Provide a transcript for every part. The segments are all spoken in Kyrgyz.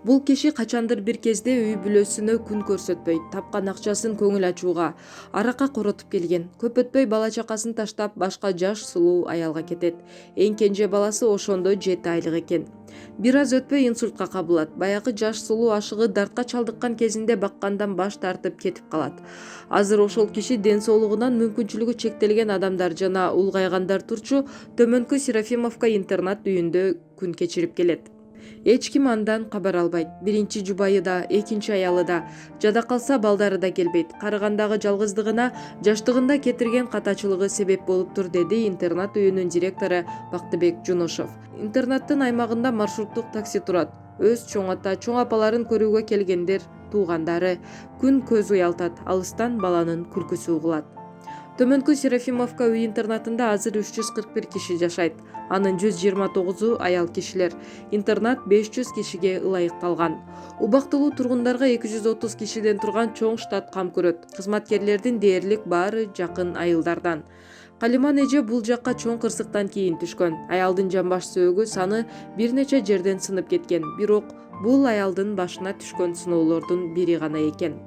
Бул киши качандыр бир кезде үй бүлөсүнө күн көрсөтпөй, тапкан акчасын көңүл ачууга, аракка коротуп келген. Көп өтпөй бала чакасын таштап башка жаш сулуу аялга кетет. Эң кенже баласы ошондо 7 айлык экен. Бир аз өтпөй инсультка кабылат. Баягы жаш сулуу ашыгы дартка чалдыккан кезинде баккандан баш тартып кетип калат. Азыр ошол киши ден соолугунан мүмкүнчүлүгү чектелген адамдар жана улгайгандар турчу Төмөнкү Серафимовка интернат үйүндө күн кечирип келет. Эч ким андан кабар албайт. Биринчи жубайы да, экинчи аялы да, жада калса балдары да келбейт. Карыгандагы жалгыздыгына жаштыгында кетирген катачылыгы себеп болуптур, деди интернат үйүнүн директору Бактыбек Жунушов. Интернаттын аймагында маршруттук такси турат. Өз чоң ата, чоң апаларын көрүүгө келгендер, туугандары күн көз уялтат, алыстан баланын күлкүсү угулат. Төмөнкү Серафимовка үй интернатында азыр 341 киши жашайт. Анын 129 аял кишилер. Интернат 500 кишиге ылайыкталган. Убактылуу тургундарга 230 кишиден турган чоң штат кам көрөт. Кызматкерлердин дээрлик баары жакын айылдардан. Калиман эже бул жакка чоң кырсыктан кийин түшкөн. Аялдын жамбаш сөөгү саны бир нече жерден сынып кеткен. Бирок бул аялдын башына түшкөн сыноолордун бири гана экен.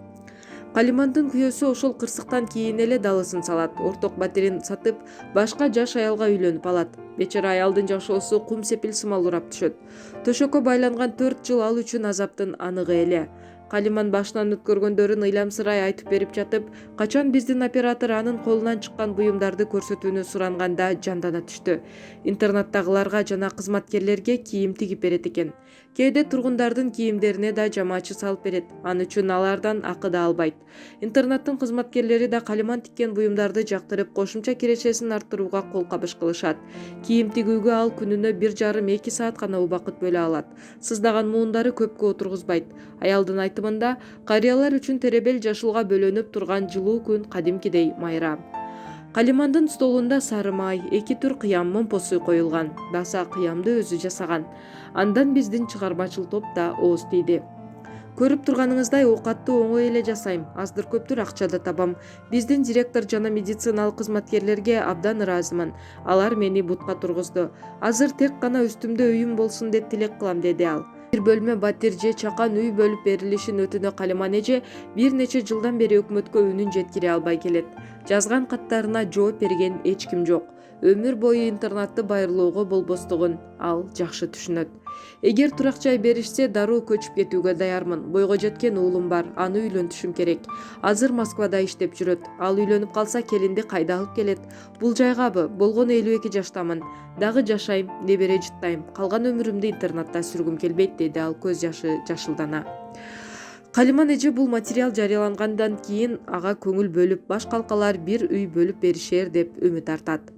Калимандын күйөөсү ошол кырсыктан кийин эле далысын салат. Орток батирин сатып, башка жаш аялга үйлөнүп алат. Бечара аялдын жашоосу кум сепил сымал урап түшөт. Төшөккө байланган 4 жыл ал үчүн азаптын аныгы эле. Калиман башынан өткөргөндөрүн ыйламсырай айтып берип жатып, качан биздин оператор анын колунан чыккан буюмдарды көрсөтүүнү суранганда жандана түштү. Интернаттагыларга жана кызматкерлерге кийим тигип берет экен. Кээде тургундардын кийимдерине да жамаачы салып берет. Ал үчүн алардан акы да албайт. Интернаттын кызматкерлери да Калиман тиккен буюмдарды жактырып, кошумча кирешесин арттырууга кол кабыш кылышат. Кийим тигүүгө ал күнүнө 1,5–2 саат гана убакыт бөлө алат. Сыздаган муундары көпкө отургузбайт. Аялдын айтымында, карыялар үчүн теребел жашылга бөлөнүп турган жылуу күн кадимкидей майра. Калимандын столунда сары май, 2 түр кыям момпосу коюлган. Баса кыямды өзү жасаган. Андан биздин чыгармачыл топ да ооз тийди. Көрүп турганыңыздай оокатты оңой эле жасайм, аздыр көптүр акча да табам. Биздин директор жана медициналык кызматкерлерге абдан ыраазымын. Алар мени бутка тургузду. Азыр тек гана үстүмдө үйүм болсун деп тилек кылам, деди ал. Бир бөлмө батир же чакан үй бөлүп берилишин өтүнө Калиман эже бир нече жылдан бери өкмөткө үнүн жеткире албай келет. Жазган каттарына жооп берген эч ким жок. Өмүр бою интернатты байырлоого болбостугун ал жакшы түшүнөт. Эгер турак жай беришсе, дароо көчүп кетүүгө даярмын. Бойго жеткен уулум бар, аны үйлөнтүшүм керек. Азыр Москвада иштеп жүрөт. Ал үйлөнүп калса, келинди кайда алып келет? Бул жайгабы? Болгону 52 жаштамын. Дагы жашайм, небере жыттайм. Калган өмүрүмдү интернатта сүргүм келбейт, деди ал көз жашы жашылдана. Калиман эже бул материал жарыялангандан кийин ага көңүл бөлүп, баш калкалар бир үй бөлүп беришер деп үмүт артат.